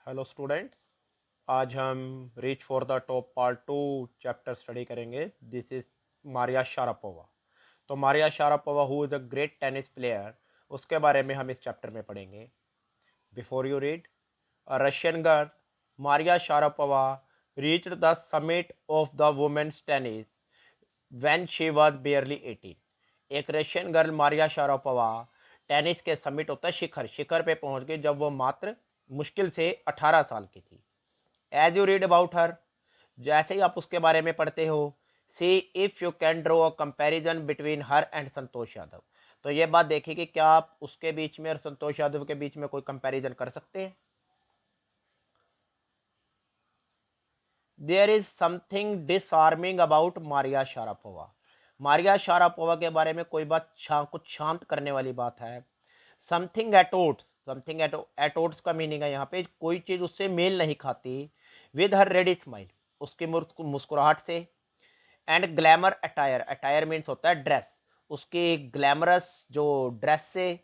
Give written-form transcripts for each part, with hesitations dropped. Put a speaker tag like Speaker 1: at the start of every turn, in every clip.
Speaker 1: Hello students. आज हम reach for the top part 2 chapter study करेंगे। This is Maria Sharapova. तो Maria Sharapova who is a great tennis player, उसके बारे में हम इस चैप्टर में पढ़ेंगे। Before you read, a Russian girl Maria Sharapova reached the summit of the women's tennis when she was barely 18। एक Russian girl Maria Sharapova tennis के summit होता है शिखर पे पहुंच गई जब वो मात्र मुश्किल से 18 साल की थी। As you read about her, जैसे ही आप उसके बारे में पढ़ते हो, see if you can draw a comparison between her and Santosh Yadav. तो ये बात देखिए कि क्या आप उसके बीच में और संतोष यादव के बीच में कोई कंपैरिजन कर सकते हैं। There is something disarming about Maria Sharapova. Maria Sharapova के बारे में कोई बात कुछ शांत करने वाली बात है। समथिंग एटोट्स का मीनिंग है यहाँ पे कोई चीज़ उससे मेल नहीं खाती। विद हर रेडी स्माइल, उसकी मुस्कुराहट से। And glamour attire, attire means होता है ड्रेस, उसकी ग्लैमरस जो ड्रेस से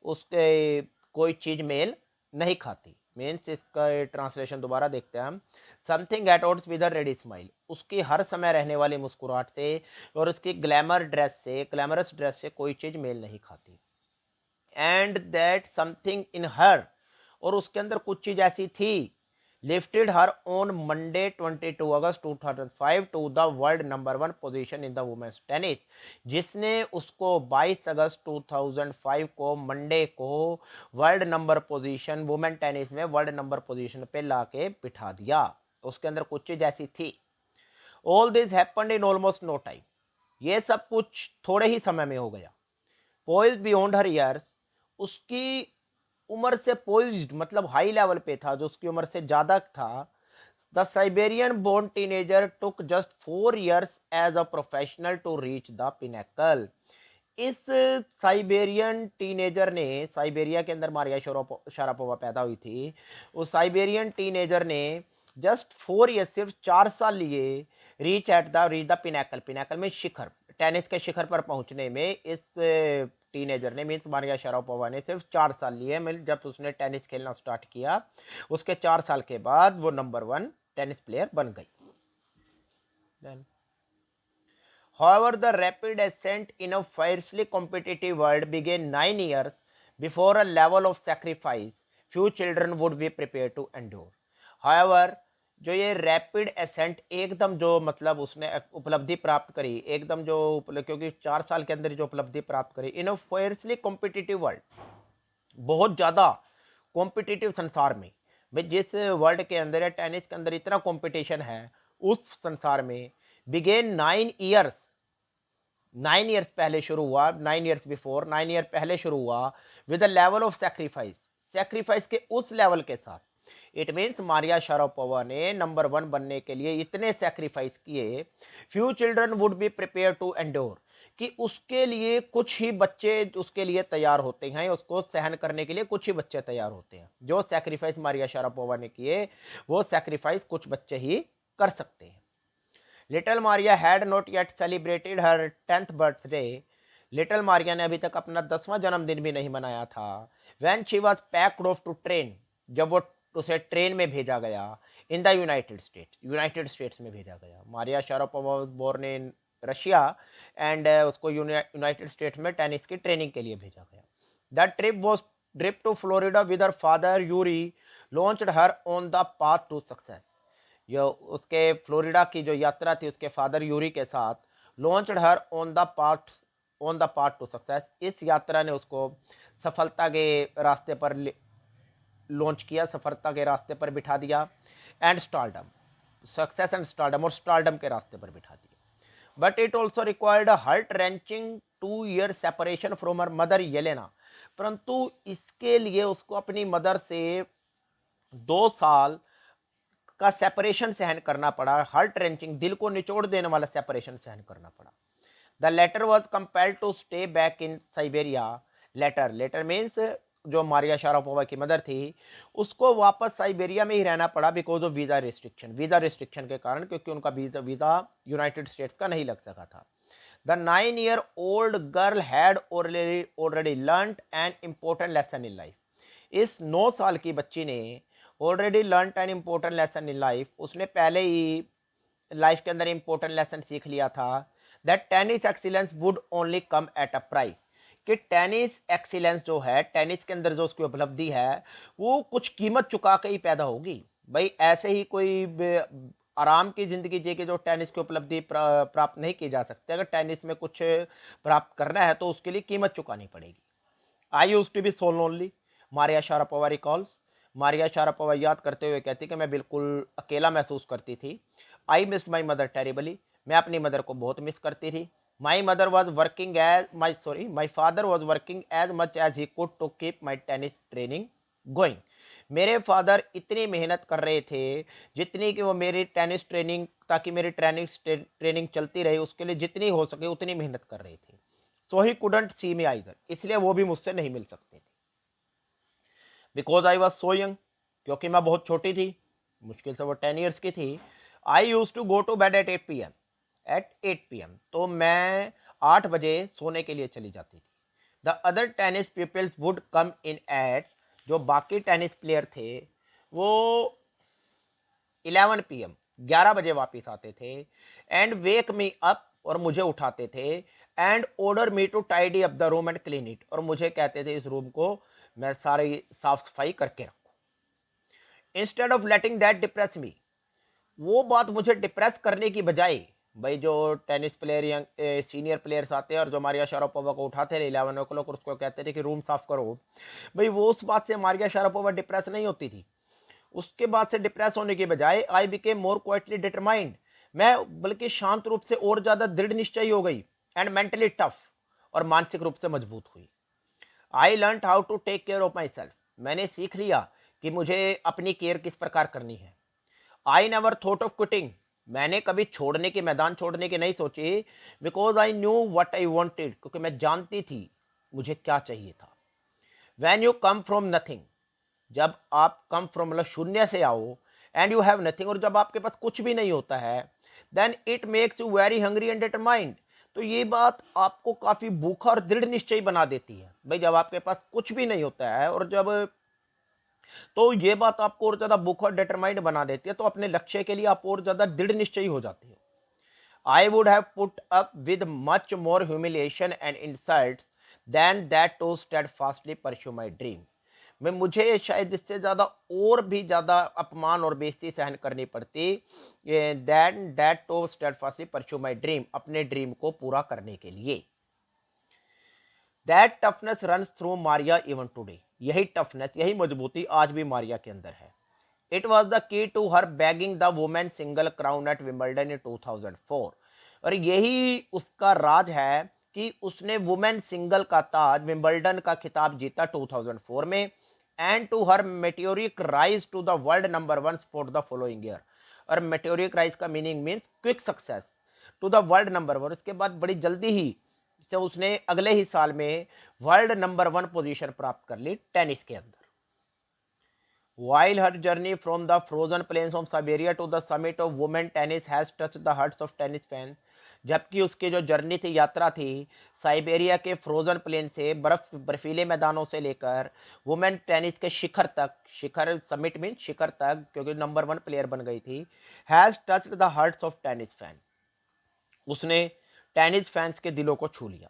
Speaker 1: उसके कोई चीज़ मेल नहीं खाती। मीन्स इसका ट्रांसलेशन दोबारा देखते हैं हम। Something at odds with a ready smile, उसकी हर समय रहने वाली मुस्कुराहट से और उसकी ग्लैमरस ड्रेस से कोई चीज़ मेल नहीं खाती। And that something in her, और उसके अंदर कुछ चीज़ ऐसी थी। Lifted her on Monday 22 August 2005 to the world number 1 position in the women's tennis, जिसने उसको 22 अगस्त 2005 को मंडे को world number position women tennis में वर्ल्ड नंबर पोजीशन पे लाके बिठा दिया। उसके अंदर कुछ चीज़ ऐसी थी। All this happened in almost no time, ये सब कुछ थोड़े ही समय में हो गया। पोइज बियॉन्ड हर ईयर्स, उसकी उम्र से पोइज्ड मतलब हाई लेवल पे था, जो उसकी उम्र से ज़्यादा था। The Siberian born teenager took just 4 years as a professional to reach the pinnacle. इस साइबेरियन टीनेजर ने, साइबेरिया के अंदर मारिया शारापोवा पैदा हुई थी, उस साइबेरियन टीनेजर ने जस्ट 4 years, सिर्फ 4 साल लिए रीच द पिनेकल, पिनेकल में शिखर, टेनिस के शिखर पर पहुंचने में इस टीनेजर ने मीन्स मारिया शारापोवा ने सिर्फ 4 साल लिए। मतलब जब उसने टेनिस खेलना स्टार्ट किया, उसके 4 साल के बाद वो नंबर 1 टेनिस प्लेयर बन गई। Then, however, the rapid ascent in a fiercely competitive world began 9 years before a level of sacrifice few children would be prepared to endure. However, जो ये रैपिड एसेंट एकदम जो मतलब उसने उपलब्धि प्राप्त करी, एकदम जो क्योंकि 4 साल के अंदर जो उपलब्धि प्राप्त करी इन अ फायरसली कॉम्पिटिटिव वर्ल्ड, बहुत ज़्यादा कॉम्पिटिटिव संसार में, भाई जिस वर्ल्ड के अंदर है टेनिस के अंदर इतना कंपटीशन है, उस संसार में बिगेन 9 years, 9 years पहले शुरू हुआ, 9 years बिफोर, 9 year पहले शुरू हुआ with a level of sacrifice, sacrifice के उस लेवल के साथ। इट मीन्स मारिया शारापोवा ने नंबर 1 बनने के लिए इतने सेक्रीफाइस किए। Few children would be prepare to endure, कि उसके लिए कुछ ही बच्चे उसके लिए तैयार होते हैं, उसको सहन करने के लिए कुछ ही बच्चे तैयार होते हैं। जो सेक्रीफाइस मारिया शारापोवा ने किए, वो सेक्रीफाइस कुछ बच्चे ही कर सकते हैं। Little Maria had not yet celebrated her 10th birthday, little Maria ने अभी तक अपना 10वां जन्मदिन भी नहीं मनाया था। When she was packed off to train, जब वो उसे ट्रेन में भेजा गया इन द यूनाइटेड स्टेट्स में भेजा गया। Maria Sharapova was born in Russia and उसको यूनाइटेड स्टेट्स में टेनिस की ट्रेनिंग के लिए भेजा गया। The trip was trip to Florida with her father Yuri launched her on the path to success. जो उसके फ्लोरिडा की जो यात्रा थी उसके फादर यूरी के साथ, launched her on the path to success, इस यात्रा ने उसको सफलता के रास्ते पर लॉन्च किया, सफलता के रास्ते पर बिठा दिया। And stardom, success and stardom, और स्टारडम के रास्ते पर बिठा दिया। But it also required a heart wrenching 2 year separation from her mother Yelena, परंतु इसके लिए उसको अपनी मदर से 2 साल का सेपरेशन सहन करना पड़ा। हार्ट रेंचिंग, दिल को निचोड़ देने वाला सेपरेशन सहन करना पड़ा। The latter was compelled to stay back in Siberia. Latter means जो मारिया शारापोवा की मदर थी, उसको वापस साइबेरिया में ही रहना पड़ा बिकॉज ऑफ वीज़ा रिस्ट्रिक्शन के कारण, क्योंकि उनका वीज़ा यूनाइटेड स्टेट्स का नहीं लग सका था। The 9 year old girl had already learned an important lesson in life, इस 9 साल की बच्ची ने already learn an important lesson in life, उसने पहले ही लाइफ के अंदर इम्पोर्टेंट लेसन सीख लिया था। That tennis excellence would only come at a price, कि टेनिस एक्सीलेंस जो है, टेनिस के अंदर जो उसकी उपलब्धि है वो कुछ कीमत चुका के ही पैदा होगी। भाई ऐसे ही कोई आराम की ज़िंदगी जी के जो टेनिस की उपलब्धि प्राप्त नहीं की जा सकती। अगर टेनिस में कुछ प्राप्त करना है तो उसके लिए कीमत चुकानी पड़ेगी। I used to be so lonely, Maria Sharapova recalls. Maria Sharapova याद करते हुए कहती कि मैं बिल्कुल अकेला महसूस करती थी। I missed my mother terribly, मैं अपनी मदर को बहुत मिस करती थी। My mother was working as my father was working as much as he could to keep my tennis training going. मेरे फादर इतनी मेहनत कर रहे थे जितनी कि वो मेरी टेनिस ट्रेनिंग, ताकि मेरी ट्रेनिंग चलती रहे, उसके लिए जितनी हो सके उतनी मेहनत कर रहे थे। सो he couldn't see me either, इसलिए वो भी मुझसे नहीं मिल सकते थे। Because I was so young, क्योंकि मैं बहुत छोटी थी, मुश्किल से वो 10 ईयर्स की थी। I used to go to bed at 8 PM, तो मैं 8 बजे सोने के लिए चली जाती थी। The other tennis peoples would come in at, जो बाकी टेनिस प्लेयर थे वो 11 PM 11 बजे वापस आते थे। एंड वेक मी अप, और मुझे उठाते थे। And order me to tidy up the room and clean it, और मुझे कहते थे इस रूम को मैं सारी साफ सफाई करके रखूं। Instead of letting that depress me, वो बात मुझे डिप्रेस करने की बजाय, भाई जो टेनिस प्लेयर या सीनियर प्लेयर्स आते हैं और जो मारिया शारापोवा को उठाते थे 11 o'clock और उसको कहते थे कि रूम साफ करो, भाई वो उस बात से मारिया शारापोवा डिप्रेस नहीं होती थी। उसके बाद से डिप्रेस होने के बजाय I became more quietly determined, मैं बल्कि शांत रूप से और ज्यादा दृढ़ निश्चयी हो गई। एंड मेंटली टफ, और मानसिक रूप से मजबूत हुई। I learn how to take care of myself, मैंने सीख लिया कि मुझे अपनी केयर किस प्रकार करनी है। I never thought of quitting, मैंने कभी छोड़ने की, मैदान छोड़ने की नहीं सोची। Because I knew what I wanted, क्योंकि मैं जानती थी मुझे क्या चाहिए था। When you come from nothing, जब आप कम फ्रॉम मतलब शून्य से आओ, एंड यू हैव नथिंग, और जब आपके पास कुछ भी नहीं होता है, then it makes you very hungry and determined, तो ये बात आपको काफी भूखा और दृढ़ निश्चयी बना देती है। भाई जब आपके पास कुछ भी नहीं होता है और जब, तो ये बात आपको और ज्यादा भूखा और डिटरमाइंड बना देती है, तो अपने लक्ष्य के लिए आप और ज्यादा दृढ़ निश्चयी हो जाते हो। I would have put up with much more humiliation and insults than that to steadfastly pursue my dream, मैं मुझे शायद इससे ज़्यादा और भी ज़्यादा अपमान और बेइज्जती सहन करनी पड़ती than that to steadfastly pursue my dream, अपने ड्रीम को पूरा करने के लिए। That toughness runs through Maria even today, यही टफनेस, यही मजबूती आज भी मारिया के अंदर है। It was the key to her bagging the women single crown at Wimbledon in 2004, और यही उसका राज है कि उसने वुमेन सिंगल का ताज, विंबलडन का खिताब जीता 2004 में। And to her meteoric rise to the world number 1 sport the following year, और मेट्योरिक राइज का meaning means quick success to the world number 1, उसके बाद बड़ी जल्दी ही से उसने अगले ही साल में वर्ल्ड नंबर 1 पोजीशन प्राप्त कर ली टेनिस के अंदर। While her journey from the frozen plains of Siberia to the summit of women tennis has touched the hearts of tennis fans, जबकि उसकी जो जर्नी थी, यात्रा थी, साइबेरिया के फ्रोजन प्लेन से बर्फीले मैदानों से लेकर वुमेन टेनिस के शिखर तक, शिखर समिट मीन शिखर तक, क्योंकि नंबर 1 प्लेयर बन गई थी, has touched the hearts of tennis fan, उसने टेनिस फैंस के दिलों को छू लिया।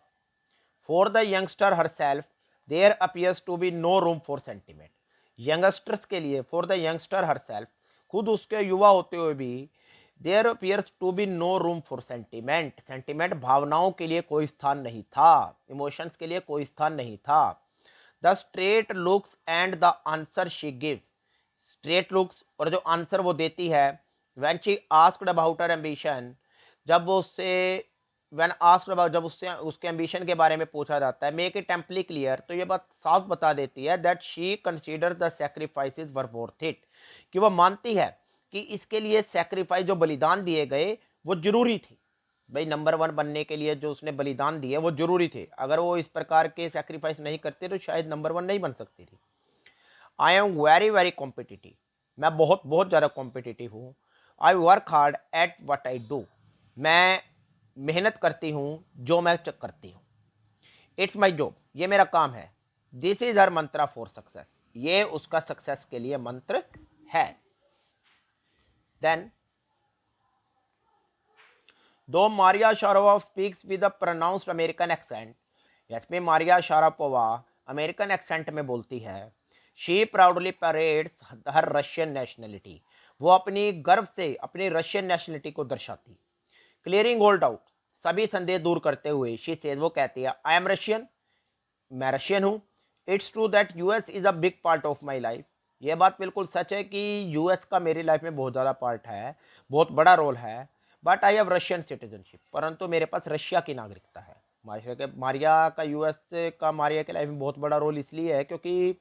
Speaker 1: For the youngster herself there appears to be no room for sentiment, youngsters के लिए, फॉर द यंगस्टर हरसेल्फ, खुद उसके युवा होते हुए भी, there appears to be no room for sentiment, sentiment भावनाओं के लिए कोई स्थान नहीं था, इमोशंस के लिए कोई स्थान नहीं था। The straight looks and the answer she gives, straight looks और जो आंसर वो देती है, when she asked about her ambition, जब वो उससे व्हेन आस्क्ड अबाउट, जब उससे उसके एम्बिशन के बारे में पूछा जाता है, मेक इट टेम्पली क्लियर, तो ये बात साफ बता देती है that she consider the sacrifices were worth it, कि वो मानती है कि इसके लिए सैक्रिफाइस, जो बलिदान दिए गए वो जरूरी थे। भाई नंबर 1 बनने के लिए जो उसने बलिदान दिए वो जरूरी थे, अगर वो इस प्रकार के सैक्रिफाइस नहीं करते तो शायद नंबर 1 नहीं बन सकती थी। I am very very competitive, मैं बहुत बहुत ज़्यादा कॉम्पिटिटिव हूँ। I work hard at what I do, मैं मेहनत करती हूँ जो मैं करती हूँ। इट्स माई जॉब, ये मेरा काम है। This is her Mantra for success, ये उसका सक्सेस के लिए मंत्र है। देन दो Maria Sharapova speaks with a pronounced American accent, इसमें मारिया शारापोवा अमेरिकन एक्सेंट में बोलती है। She proudly parades her Russian nationality, वो अपनी गर्व से अपनी रशियन नेशनलिटी को दर्शाती। क्लियरिंग ऑल डाउट, सभी संदेह दूर करते हुए शी सेज, वो कहती है, आई एम रशियन, मैं रशियन हूँ। It's true that US is a big part of my life, ये बात बिल्कुल सच है कि यूएस का मेरी लाइफ में बहुत ज़्यादा पार्ट है, बहुत बड़ा रोल है। But I have Russian citizenship, परंतु मेरे पास रशिया की नागरिकता है। मारिया का यूएस का मारिया के लाइफ में बहुत बड़ा रोल इसलिए है क्योंकि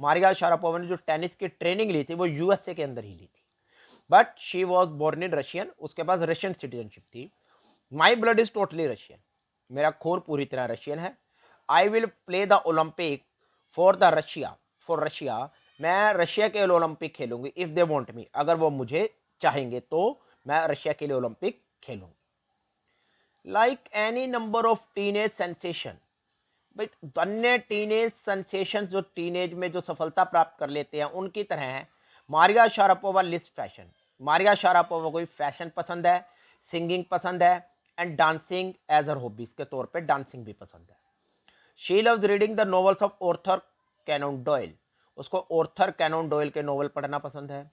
Speaker 1: मारिया शारापोवा ने जो टेनिस की ट्रेनिंग ली थी वो यूएसए के अंदर ही ली थी। But she was born in Russian, उसके पास रशियन सिटीजनशिप थी। My blood is totally Russian, मेरा खून पूरी तरह रशियन है। I will play the Olympic for Russia, मैं रशिया के लिए ओलंपिक खेलूंगी। इफ दे वॉन्ट मी, अगर वो मुझे चाहेंगे तो मैं रशिया के लिए ओलंपिक खेलूंगी। Like any number of teenage sensation, but अन्य टीनेज सेंसेशन जो टीनेज में जो सफलता प्राप्त कर लेते हैं उनकी तरह है Maria Sharapova list fashion. Maria Sharapova को फैशन पसंद है, सिंगिंग पसंद है, and dancing as her hobbies के तौर पे डांसिंग भी पसंद है। She loves reading the novels of Arthur Conan Doyle, उसको ऑर्थर कैनन डॉयल के नॉवल पढ़ना पसंद है।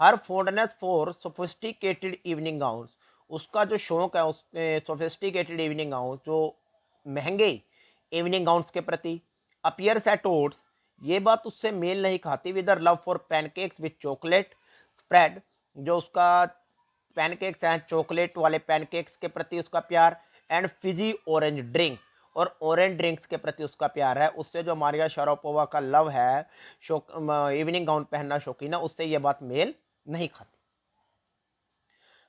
Speaker 1: Her fondness for sophisticated evening gowns, उसका जो शौक है उसने सोफिस्टिकेटेड इवनिंग गाउन, जो महंगे इवनिंग गाउन्स के प्रति। अपीयर्स एट ओट्स, ये बात उससे मेल नहीं खाती with love for pancakes with chocolate spread, जो उसका पैनकेक्स हैं चॉकलेट वाले पैनकेक्स के प्रति उसका प्यार, एंड फिजी ऑरेंज ड्रिंक, और ऑरेंज ड्रिंक्स के प्रति उसका प्यार है। उससे जो मारिया शारापोवा का लव है इवनिंग गाउन पहनना शौकीन है, उससे ये बात मेल नहीं खाती।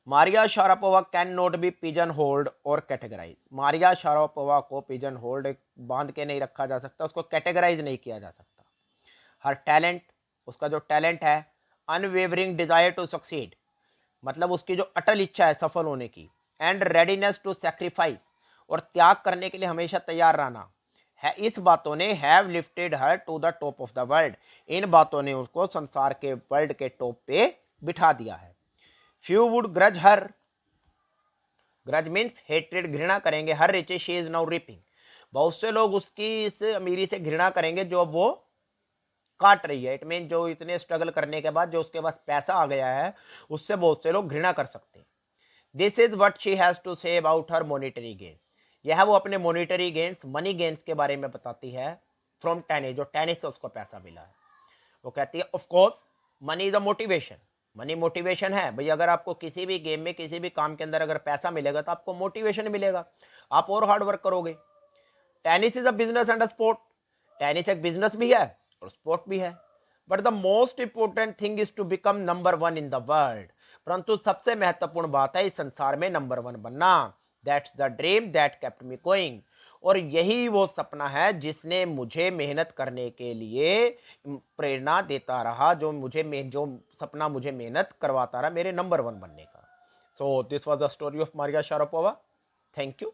Speaker 1: Maria Sharapova can not be pigeon hold और कैटेगराइज, मारिया शारापोवा को पिजन होल्ड बांध के नहीं रखा जा सकता, उसको कैटेगराइज नहीं किया जा सकता। हर टैलेंट, उसका जो टैलेंट है, अनवेवरिंग डिजायर टू सक्सीड, मतलब उसकी जो अटल इच्छा है सफल होने की, एंड रेडीनेस टू सैक्रिफाइस, और त्याग करने के लिए हमेशा तैयार रहना है, इस बातों ने have lifted her to the top of the world, इन बातों ने उसको संसार के वर्ल्ड के टॉप पे बिठा दिया है। Few would grudge her, grudge means hatred, घृणा करेंगे, her rich she is now reaping, बहुत से लोग उसकी इस अमीरी से घृणा करेंगे जो वो काट रही है। इट मीन जो इतने स्ट्रगल करने के बाद जो उसके पास पैसा आ गया है उससे बहुत से लोग घृणा कर सकते हैं। This is what she has to say about her monetary gains, यह वो अपने मॉनिटरी गेन्स, मनी गेन्स के बारे में बताती है फ्रॉम टेनिस, जो टेनिस से उसको पैसा मिला है। वो कहती है of course money is a motivation, money motivation है भाई, अगर आपको किसी भी गेम में किसी भी काम के अंदर अगर पैसा मिलेगा तो आपको मोटिवेशन मिलेगा, आप और हार्ड वर्क करोगे। Tennis is a business and a sport, tennis एक बिजनेस भी है और स्पोर्ट भी है। But the most important thing is to become number one in the world, परंतु सबसे महत्वपूर्ण बात है इस संसार में नंबर वन बनना। That's the dream that kept me going, और यही वो सपना है जिसने मुझे मेहनत करने के लिए प्रेरणा देता रहा, जो सपना मुझे मेहनत करवाता रहा मेरे नंबर वन बनने का। So this was the story of Maria Sharapova. Thank you.